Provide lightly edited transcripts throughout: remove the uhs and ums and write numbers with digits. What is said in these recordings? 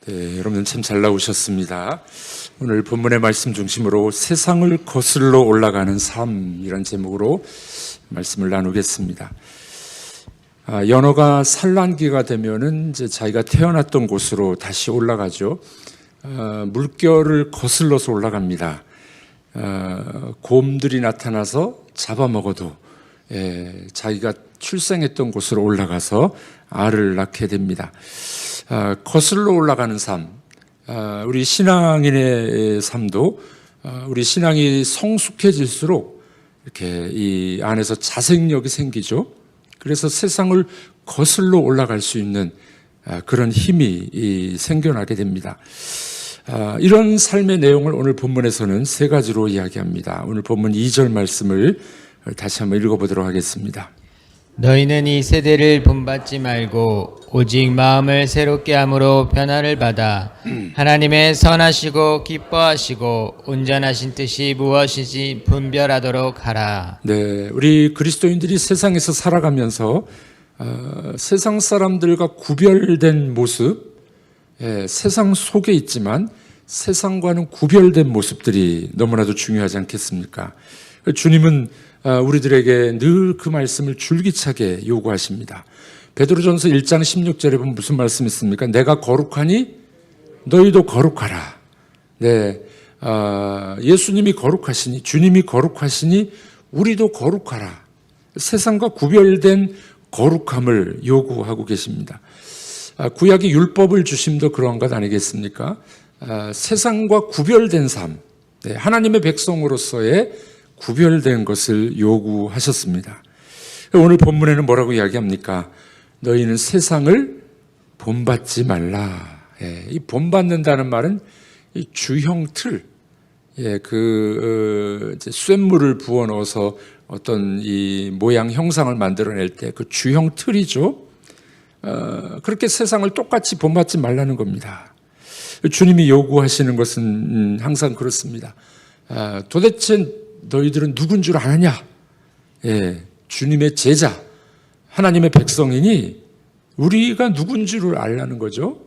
여러분 참 잘 나오셨습니다. 오늘 본문의 말씀 중심으로 세상을 거슬러 올라가는 삶이란 제목으로 말씀을 나누겠습니다. 연어가 산란기가 되면은 이제 자기가 태어났던 곳으로 다시 올라가죠. 물결을 거슬러서 올라갑니다. 곰들이 나타나서 잡아먹어도 자기가 출생했던 곳으로 올라가서 알을 낳게 됩니다. 거슬러 올라가는 삶, 우리 신앙인의 삶도 우리 신앙이 성숙해질수록 이렇게 이 안에서 자생력이 생기죠. 그래서 세상을 거슬러 올라갈 수 있는 그런 힘이 생겨나게 됩니다. 이런 삶의 내용을 오늘 본문에서는 세 가지로 이야기합니다. 오늘 본문 2절 말씀을 다시 한번 읽어보도록 하겠습니다. 너희는 이 세대를 본받지 말고 오직 마음을 새롭게 함으로 변화를 받아 하나님의 선하시고 기뻐하시고 온전하신 뜻이 무엇인지 분별하도록 하라. 네, 우리 그리스도인들이 세상에서 살아가면서 세상 사람들과 구별된 모습, 세상 속에 있지만 세상과는 구별된 모습들이 너무나도 중요하지 않겠습니까? 주님은 우리들에게 늘 그 말씀을 줄기차게 요구하십니다. 베드로전서 1장 16절에 보면 무슨 말씀이 있습니까? 내가 거룩하니 너희도 거룩하라. 네, 예수님이 거룩하시니, 주님이 거룩하시니 우리도 거룩하라. 세상과 구별된 거룩함을 요구하고 계십니다. 구약의 율법을 주심도 그러한 것 아니겠습니까? 세상과 구별된 삶, 하나님의 백성으로서의 구별된 것을 요구하셨습니다. 오늘 본문에는 뭐라고 이야기합니까? 너희는 세상을 본받지 말라. 이 본받는다는 말은 이 주형 틀, 이제 쇳물을 부어 넣어서 어떤 이 모양 형상을 만들어낼 때 그 주형 틀이죠. 그렇게 세상을 똑같이 본받지 말라는 겁니다. 주님이 요구하시는 것은 항상 그렇습니다. 도대체 너희들은 누군 줄 아느냐? 주님의 제자, 하나님의 백성이니 우리가 누군 줄을 알라는 거죠.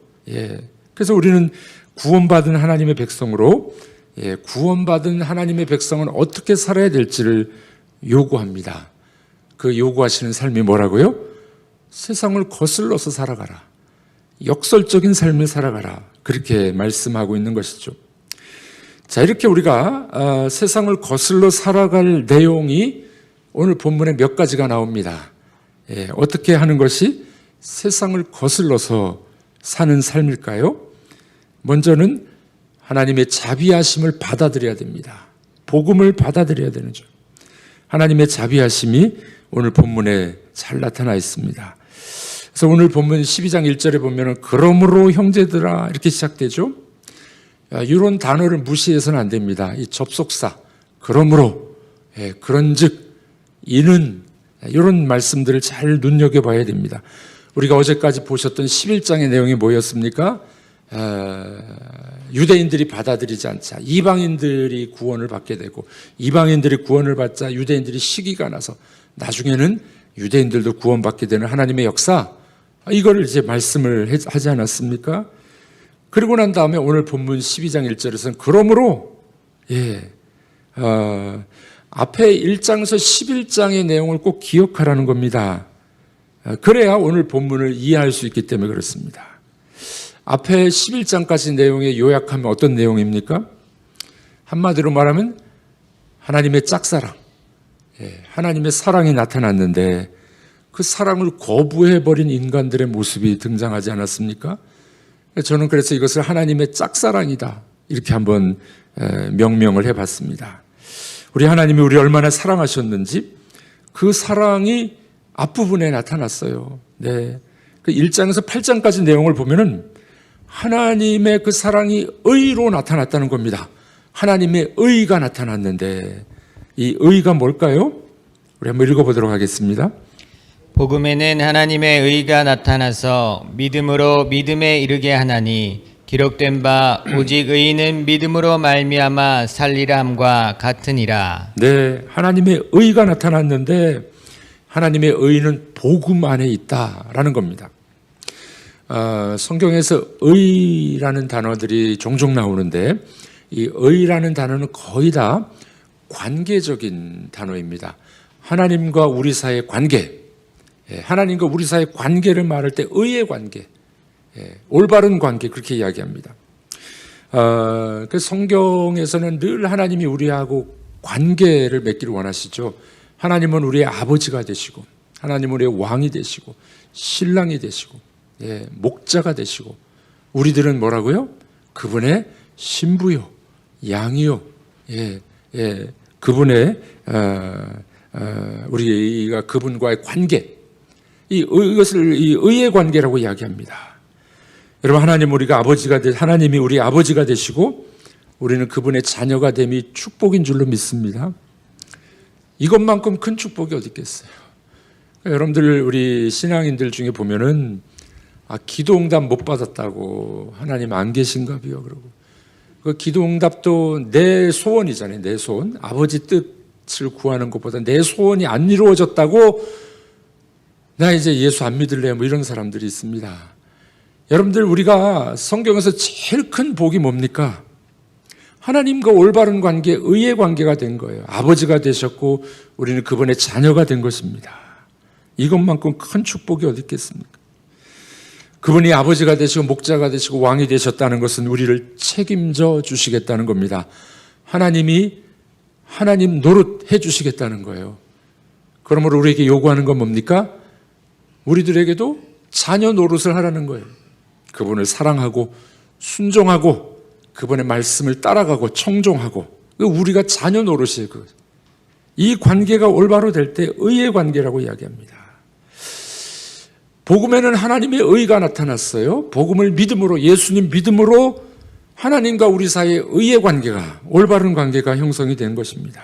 그래서 우리는 구원받은 하나님의 백성으로 구원받은 하나님의 백성은 어떻게 살아야 될지를 요구합니다. 그 요구하시는 삶이 뭐라고요? 세상을 거슬러서 살아가라. 역설적인 삶을 살아가라. 그렇게 말씀하고 있는 것이죠. 자, 이렇게 우리가 세상을 거슬러 살아갈 내용이 오늘 본문에 몇 가지가 나옵니다. 어떻게 하는 것이 세상을 거슬러서 사는 삶일까요? 먼저는 하나님의 자비하심을 받아들여야 됩니다. 복음을 받아들여야 되는죠. 하나님의 자비하심이 오늘 본문에 잘 나타나 있습니다. 그래서 오늘 본문 12장 1절에 보면 그러므로 형제들아 이렇게 시작되죠. 이런 단어를 무시해서는 안 됩니다. 이 접속사, 그러므로, 그런즉, 이는, 이런 말씀들을 잘 눈여겨봐야 됩니다. 우리가 어제까지 보셨던 11장의 내용이 뭐였습니까? 유대인들이 받아들이지 않자 이방인들이 구원을 받게 되고, 이방인들이 구원을 받자 유대인들이 시기가 나서 나중에는 유대인들도 구원받게 되는 하나님의 역사, 이걸 이제 말씀을 하지 않았습니까? 그리고 난 다음에 오늘 본문 12장 1절에서는 그러므로 앞에 1장에서 11장의 내용을 꼭 기억하라는 겁니다. 그래야 오늘 본문을 이해할 수 있기 때문에 그렇습니다. 앞에 11장까지 내용에 요약하면 어떤 내용입니까? 한마디로 말하면 하나님의 짝사랑, 하나님의 사랑이 나타났는데 그 사랑을 거부해버린 인간들의 모습이 등장하지 않았습니까? 저는 그래서 이것을 하나님의 짝사랑이다 이렇게 한번 명명을 해봤습니다. 우리 하나님이 우리 얼마나 사랑하셨는지 그 사랑이 앞부분에 나타났어요. 네, 그 1장에서 8장까지 내용을 보면은 하나님의 그 사랑이 의로 나타났다는 겁니다. 하나님의 의가 나타났는데 이 의가 뭘까요? 우리 한번 읽어보도록 하겠습니다. 복음에는 하나님의 의가 나타나서 믿음으로 믿음에 이르게 하나니 기록된 바 오직 의인은 믿음으로 말미암아 살리라 함과 같으니라. 네, 하나님의 의가 나타났는데 하나님의 의는 복음 안에 있다라는 겁니다. 성경에서 의라는 단어들이 종종 나오는데 이 의라는 단어는 거의 다 관계적인 단어입니다. 하나님과 우리 사이의 관계, 하나님과 우리 사이의 관계를 말할 때 의의 관계, 올바른 관계 그렇게 이야기합니다. 그 성경에서는 늘 하나님이 우리하고 관계를 맺기를 원하시죠. 하나님은 우리의 아버지가 되시고 하나님은 우리의 왕이 되시고 신랑이 되시고 목자가 되시고 우리들은 뭐라고요? 그분의 신부요 양이요 그분의 우리가 그분과의 관계 이것을 이 의의 관계라고 이야기합니다. 여러분 하나님이 우리 아버지가 되시고 우리는 그분의 자녀가 됨이 축복인 줄로 믿습니다. 이것만큼 큰 축복이 어디 있겠어요? 여러분들 우리 신앙인들 중에 보면은 기도응답 못 받았다고 하나님 안 계신가비요 그러고 그 기도응답도 내 소원이잖아요. 내 소원 아버지 뜻을 구하는 것보다 내 소원이 안 이루어졌다고 나 이제 예수 안 믿을래 뭐 이런 사람들이 있습니다. 여러분들 우리가 성경에서 제일 큰 복이 뭡니까? 하나님과 올바른 관계, 의의 관계가 된 거예요. 아버지가 되셨고 우리는 그분의 자녀가 된 것입니다. 이것만큼 큰 축복이 어디 있겠습니까? 그분이 아버지가 되시고 목자가 되시고 왕이 되셨다는 것은 우리를 책임져 주시겠다는 겁니다. 하나님 노릇해 주시겠다는 거예요. 그러므로 우리에게 요구하는 건 뭡니까? 우리들에게도 자녀 노릇을 하라는 거예요. 그분을 사랑하고 순종하고 그분의 말씀을 따라가고 청종하고 우리가 자녀 노릇이에요. 이 관계가 올바로 될 때 의의 관계라고 이야기합니다. 복음에는 하나님의 의가 나타났어요. 복음을 믿음으로 예수님 믿음으로 하나님과 우리 사이의 의의 관계가 올바른 관계가 형성이 된 것입니다.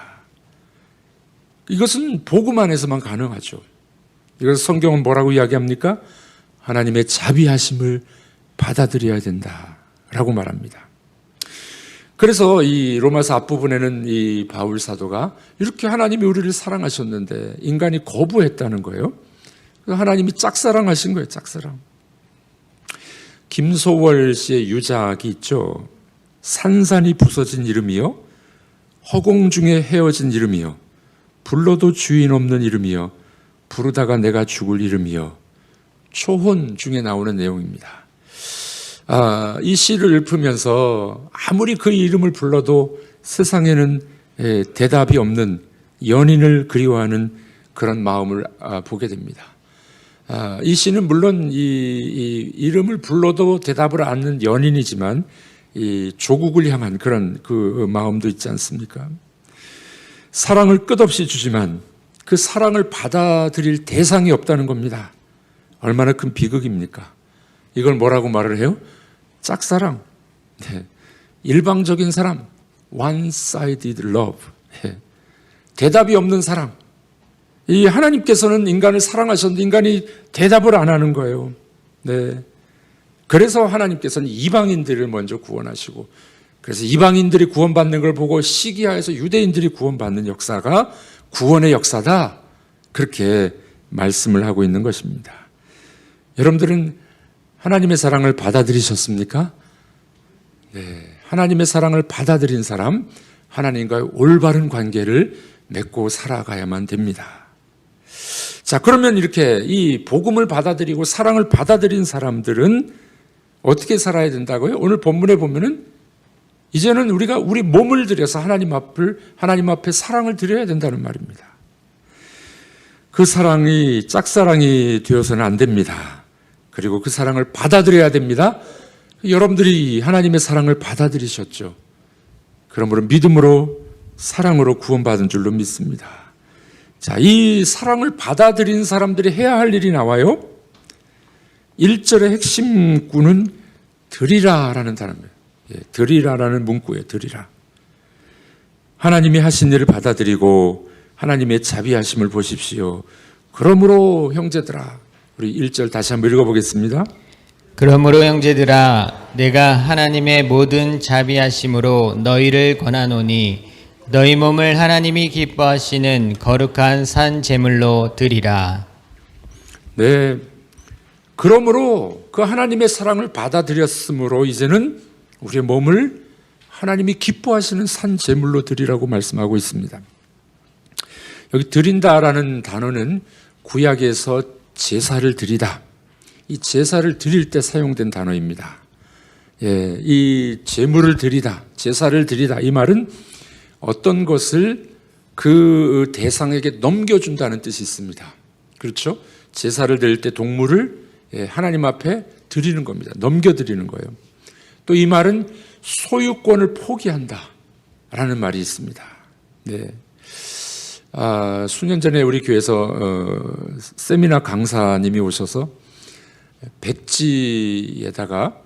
이것은 복음 안에서만 가능하죠. 이것을 성경은 뭐라고 이야기합니까? 하나님의 자비하심을 받아들여야 된다라고 말합니다. 그래서 이 로마서 앞부분에는 이 바울 사도가 이렇게 하나님이 우리를 사랑하셨는데 인간이 거부했다는 거예요. 하나님이 짝사랑하신 거예요. 짝사랑. 김소월 씨의 유작이 있죠. 산산이 부서진 이름이요 허공 중에 헤어진 이름이요 불러도 주인 없는 이름이요 부르다가 내가 죽을 이름이요 초혼 중에 나오는 내용입니다. 이 시를 읊으면서 아무리 그 이름을 불러도 세상에는 대답이 없는 연인을 그리워하는 그런 마음을 보게 됩니다. 이 시는 물론 이 이름을 불러도 대답을 않는 연인이지만 이 조국을 향한 그런 그 마음도 있지 않습니까? 사랑을 끝없이 주지만 그 사랑을 받아들일 대상이 없다는 겁니다. 얼마나 큰 비극입니까? 이걸 뭐라고 말을 해요? 짝사랑, 일방적인 사랑, one-sided love, 대답이 없는 사랑. 이 하나님께서는 인간을 사랑하셨는데 인간이 대답을 안 하는 거예요. 그래서 하나님께서는 이방인들을 먼저 구원하시고 그래서 이방인들이 구원받는 걸 보고 시기하여서 유대인들이 구원받는 역사가 구원의 역사다. 그렇게 말씀을 하고 있는 것입니다. 여러분들은 하나님의 사랑을 받아들이셨습니까? 하나님의 사랑을 받아들인 사람, 하나님과의 올바른 관계를 맺고 살아가야만 됩니다. 자, 그러면 이렇게 이 복음을 받아들이고 사랑을 받아들인 사람들은 어떻게 살아야 된다고요? 오늘 본문에 보면은 이제는 우리가 우리 몸을 들여서 하나님 앞에 사랑을 드려야 된다는 말입니다. 그 사랑이 짝사랑이 되어서는 안 됩니다. 그리고 그 사랑을 받아들여야 됩니다. 여러분들이 하나님의 사랑을 받아들이셨죠. 그러므로 믿음으로 사랑으로 구원받은 줄로 믿습니다. 자, 이 사랑을 받아들인 사람들이 해야 할 일이 나와요. 1절의 핵심구는 드리라라는 단어입니다. 드리라라는 문구예요. 드리라. 하나님이 하신 일을 받아들이고 하나님의 자비하심을 보십시오. 그러므로 형제들아, 우리 1절 다시 한번 읽어보겠습니다. 그러므로 형제들아 내가 하나님의 모든 자비하심으로 너희를 권하노니 너희 몸을 하나님이 기뻐하시는 거룩한 산 제물로 드리라. 그러므로 그 하나님의 사랑을 받아들였으므로 이제는 우리의 몸을 하나님이 기뻐하시는 산 제물로 드리라고 말씀하고 있습니다. 여기 드린다라는 단어는 구약에서 제사를 드리다, 이 제사를 드릴 때 사용된 단어입니다. 이 제물을 드리다, 제사를 드리다, 이 말은 어떤 것을 그 대상에게 넘겨준다는 뜻이 있습니다. 그렇죠? 제사를 드릴 때 동물을 하나님 앞에 드리는 겁니다. 넘겨드리는 거예요. 또 이 말은 소유권을 포기한다 라는 말이 있습니다. 네. 수년 전에 우리 교회에서 세미나 강사님이 오셔서 백지에다가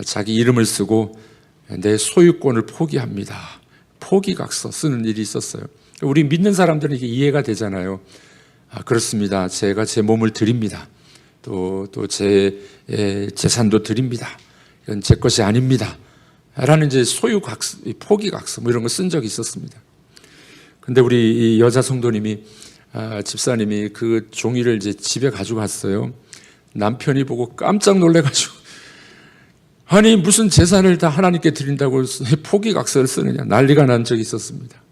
자기 이름을 쓰고 내 소유권을 포기합니다, 포기각서 쓰는 일이 있었어요. 우리 믿는 사람들은 이게 이해가 되잖아요. 그렇습니다, 제가 제 몸을 드립니다, 또 제 재산도 드립니다, 이건 제 것이 아닙니다 라는 이제 소유각서, 포기각서 뭐 이런 거 쓴 적이 있었습니다. 근데 우리 이 여자 성도님이, 집사님이 그 종이를 이제 집에 가지고 갔어요. 남편이 보고 깜짝 놀래가지고, 아니 무슨 재산을 다 하나님께 드린다고 포기각서를 쓰느냐, 난리가 난 적이 있었습니다.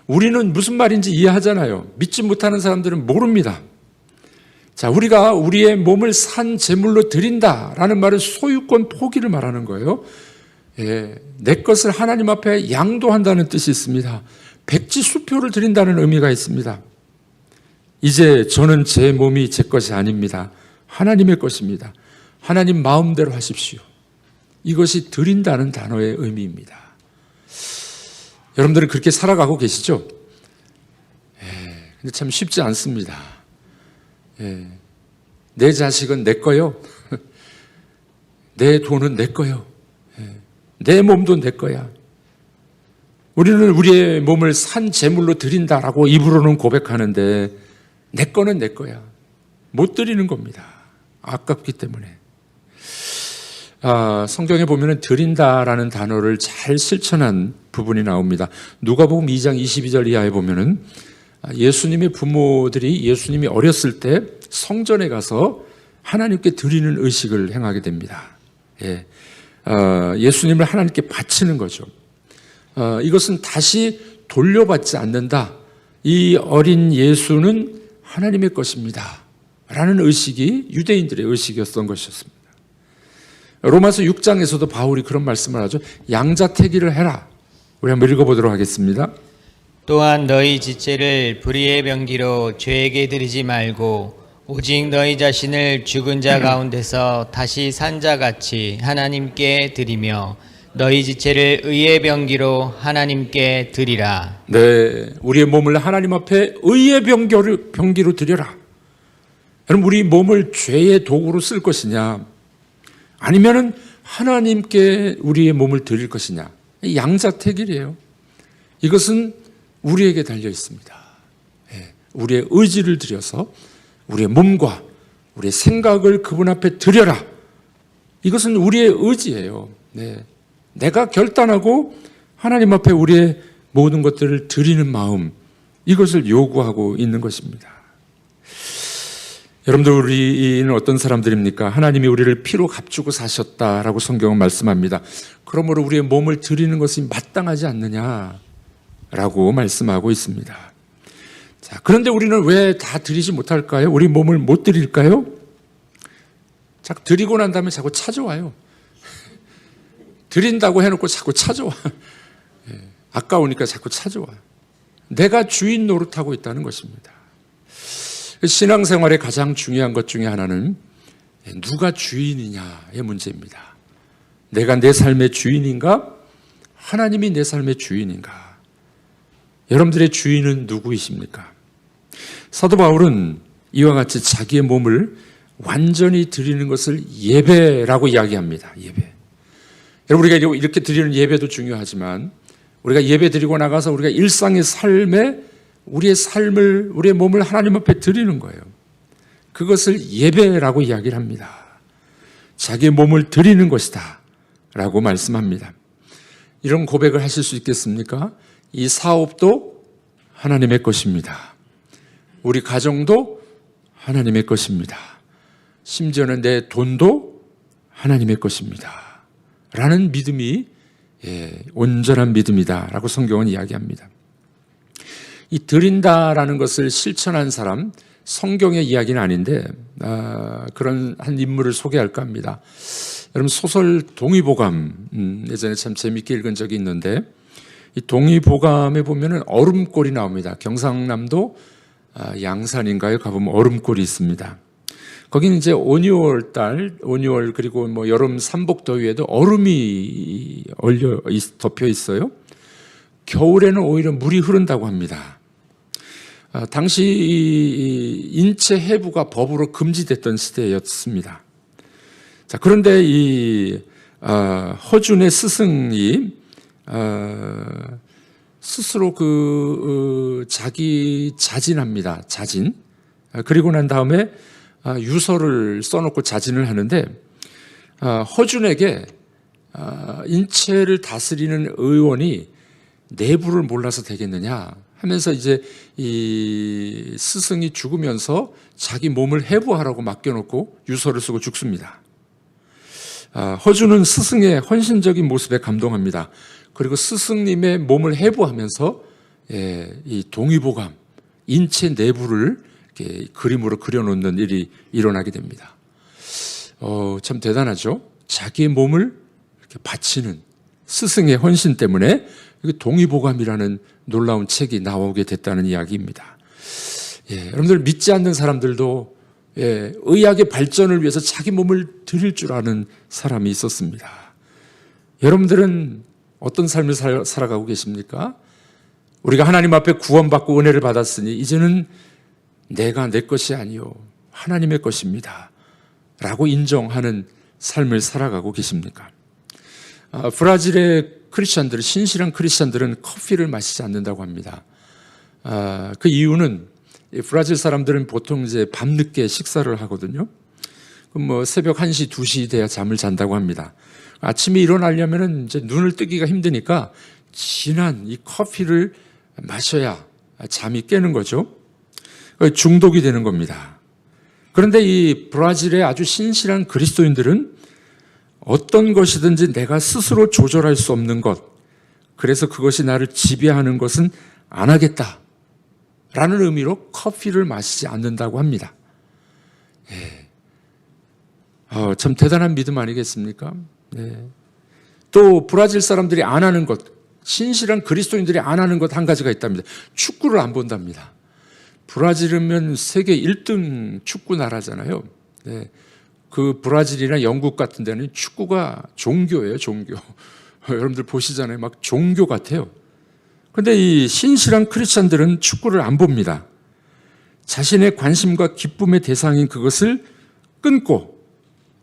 우리는 무슨 말인지 이해하잖아요. 믿지 못하는 사람들은 모릅니다. 자, 우리가 우리의 몸을 산 제물로 드린다라는 말은 소유권 포기를 말하는 거예요. 내 것을 하나님 앞에 양도한다는 뜻이 있습니다. 백지 수표를 드린다는 의미가 있습니다. 이제 저는 제 몸이 제 것이 아닙니다, 하나님의 것입니다. 하나님 마음대로 하십시오. 이것이 드린다는 단어의 의미입니다. 여러분들은 그렇게 살아가고 계시죠? 근데 참 쉽지 않습니다. 내 자식은 내 거요, 내 돈은 내 거요, 내 몸도 내 거야. 우리는 우리의 몸을 산 제물로 드린다라고 입으로는 고백하는데 내 거는 내 거야, 못 드리는 겁니다. 아깝기 때문에. 성경에 보면 드린다라는 단어를 잘 실천한 부분이 나옵니다. 누가복음 2장 22절 이하에 보면은 예수님의 부모들이 예수님이 어렸을 때 성전에 가서 하나님께 드리는 의식을 행하게 됩니다. 예수님을 하나님께 바치는 거죠. 이것은 다시 돌려받지 않는다, 이 어린 예수는 하나님의 것입니다 라는 의식이 유대인들의 의식이었던 것이었습니다. 로마서 6장에서도 바울이 그런 말씀을 하죠. 양자택일을 해라. 우리 한번 읽어보도록 하겠습니다. 또한 너희 지체를 불의의 병기로 죄에게 드리지 말고 오직 너희 자신을 죽은 자 가운데서 다시 산 자같이 하나님께 드리며 너희 지체를 의의 병기로 하나님께 드리라. 네, 우리의 몸을 하나님 앞에 의의 병기로 드려라. 여러분, 우리 몸을 죄의 도구로 쓸 것이냐, 아니면은 하나님께 우리의 몸을 드릴 것이냐, 양자택일이에요. 이것은 우리에게 달려 있습니다. 우리의 의지를 들여서 우리의 몸과 우리의 생각을 그분 앞에 드려라. 이것은 우리의 의지예요. 내가 결단하고 하나님 앞에 우리의 모든 것들을 드리는 마음, 이것을 요구하고 있는 것입니다. 여러분들, 우리는 어떤 사람들입니까? 하나님이 우리를 피로 값주고 사셨다라고 성경은 말씀합니다. 그러므로 우리의 몸을 드리는 것이 마땅하지 않느냐라고 말씀하고 있습니다. 자, 그런데 우리는 왜 다 드리지 못할까요? 우리 몸을 못 드릴까요? 자꾸 드리고 난 다음에 자꾸 찾아와요. 드린다고 해놓고 자꾸 찾아와. 아까우니까 자꾸 찾아와. 내가 주인 노릇하고 있다는 것입니다. 신앙생활의 가장 중요한 것 중에 하나는 누가 주인이냐의 문제입니다. 내가 내 삶의 주인인가? 하나님이 내 삶의 주인인가? 여러분들의 주인은 누구이십니까? 사도 바울은 이와 같이 자기의 몸을 완전히 드리는 것을 예배라고 이야기합니다. 예배. 여러분, 우리가 이렇게 드리는 예배도 중요하지만 우리가 예배 드리고 나가서 우리가 일상의 삶에 우리의 삶을, 우리의 몸을 하나님 앞에 드리는 거예요. 그것을 예배라고 이야기를 합니다. 자기의 몸을 드리는 것이다 라고 말씀합니다. 이런 고백을 하실 수 있겠습니까? 이 사업도 하나님의 것입니다. 우리 가정도 하나님의 것입니다. 심지어는 내 돈도 하나님의 것입니다. 라는 믿음이 온전한 믿음이다 라고 성경은 이야기합니다. 이 드린다라는 것을 실천한 사람, 성경의 이야기는 아닌데 그런 한 인물을 소개할까 합니다. 여러분 소설 동의보감 예전에 참 재밌게 읽은 적이 있는데 이 동의보감에 보면은 얼음골이 나옵니다. 경상남도 양산인가요? 가보면 얼음골이 있습니다. 거기는 이제 5, 6월 그리고 뭐 여름 삼복더위에도 얼음이 덮여 있어요. 겨울에는 오히려 물이 흐른다고 합니다. 당시 인체 해부가 법으로 금지됐던 시대였습니다. 자, 그런데 이 허준의 스승이 스스로 자기 자진합니다. 자진. 그리고 난 다음에 유서를 써놓고 자진을 하는데 허준에게 인체를 다스리는 의원이 내부를 몰라서 되겠느냐 하면서 이제 이 스승이 죽으면서 자기 몸을 해부하라고 맡겨놓고 유서를 쓰고 죽습니다. 허준은 스승의 헌신적인 모습에 감동합니다. 그리고 스승님의 몸을 해부하면서 이 동의보감, 인체 내부를 이렇게 그림으로 그려놓는 일이 일어나게 됩니다. 참 대단하죠? 자기의 몸을 이렇게 바치는 스승의 헌신 때문에 동의보감이라는 놀라운 책이 나오게 됐다는 이야기입니다. 여러분들 믿지 않는 사람들도 의학의 발전을 위해서 자기 몸을 드릴 줄 아는 사람이 있었습니다. 여러분들은 어떤 삶을 살아가고 계십니까? 우리가 하나님 앞에 구원받고 은혜를 받았으니 이제는 내가 내 것이 아니요 하나님의 것입니다 라고 인정하는 삶을 살아가고 계십니까? 브라질의 크리스찬들, 신실한 크리스찬들은 커피를 마시지 않는다고 합니다. 그 이유는 브라질 사람들은 보통 이제 밤늦게 식사를 하거든요. 그럼 뭐 새벽 1시, 2시 돼야 잠을 잔다고 합니다. 아침에 일어나려면 이제 눈을 뜨기가 힘드니까 진한 이 커피를 마셔야 잠이 깨는 거죠. 중독이 되는 겁니다. 그런데 이 브라질의 아주 신실한 그리스도인들은 어떤 것이든지 내가 스스로 조절할 수 없는 것, 그래서 그것이 나를 지배하는 것은 안 하겠다 라는 의미로 커피를 마시지 않는다고 합니다. 참 대단한 믿음 아니겠습니까? 또 브라질 사람들이 안 하는 것, 신실한 그리스도인들이 안 하는 것 한 가지가 있답니다. 축구를 안 본답니다. 브라질이면 세계 1등 축구 나라잖아요. 그 브라질이나 영국 같은 데는 축구가 종교예요, 종교. 여러분들 보시잖아요. 막 종교 같아요. 그런데 이 신실한 크리스찬들은 축구를 안 봅니다. 자신의 관심과 기쁨의 대상인 그것을 끊고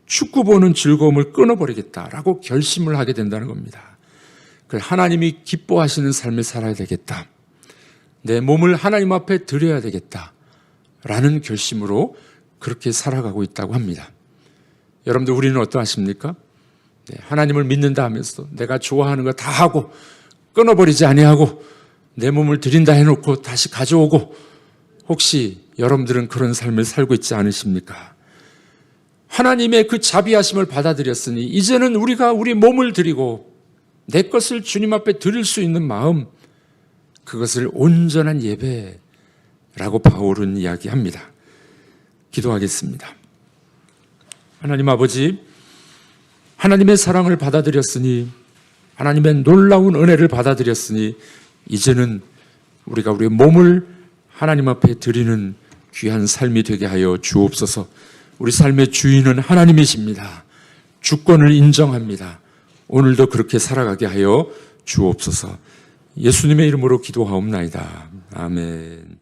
축구 보는 즐거움을 끊어버리겠다라고 결심을 하게 된다는 겁니다. 하나님이 기뻐하시는 삶을 살아야 되겠다. 내 몸을 하나님 앞에 드려야 되겠다라는 결심으로 그렇게 살아가고 있다고 합니다. 여러분들 우리는 어떠하십니까? 하나님을 믿는다 하면서 내가 좋아하는 거 다 하고 끊어버리지 아니하고 내 몸을 드린다 해놓고 다시 가져오고 혹시 여러분들은 그런 삶을 살고 있지 않으십니까? 하나님의 그 자비하심을 받아들였으니 이제는 우리가 우리 몸을 드리고 내 것을 주님 앞에 드릴 수 있는 마음, 그것을 온전한 예배라고 바울은 이야기합니다. 기도하겠습니다. 하나님 아버지, 하나님의 사랑을 받아들였으니 하나님의 놀라운 은혜를 받아들였으니 이제는 우리가 우리의 몸을 하나님 앞에 드리는 귀한 삶이 되게 하여 주옵소서. 우리 삶의 주인은 하나님이십니다. 주권을 인정합니다. 오늘도 그렇게 살아가게 하여 주옵소서. 예수님의 이름으로 기도하옵나이다. 아멘.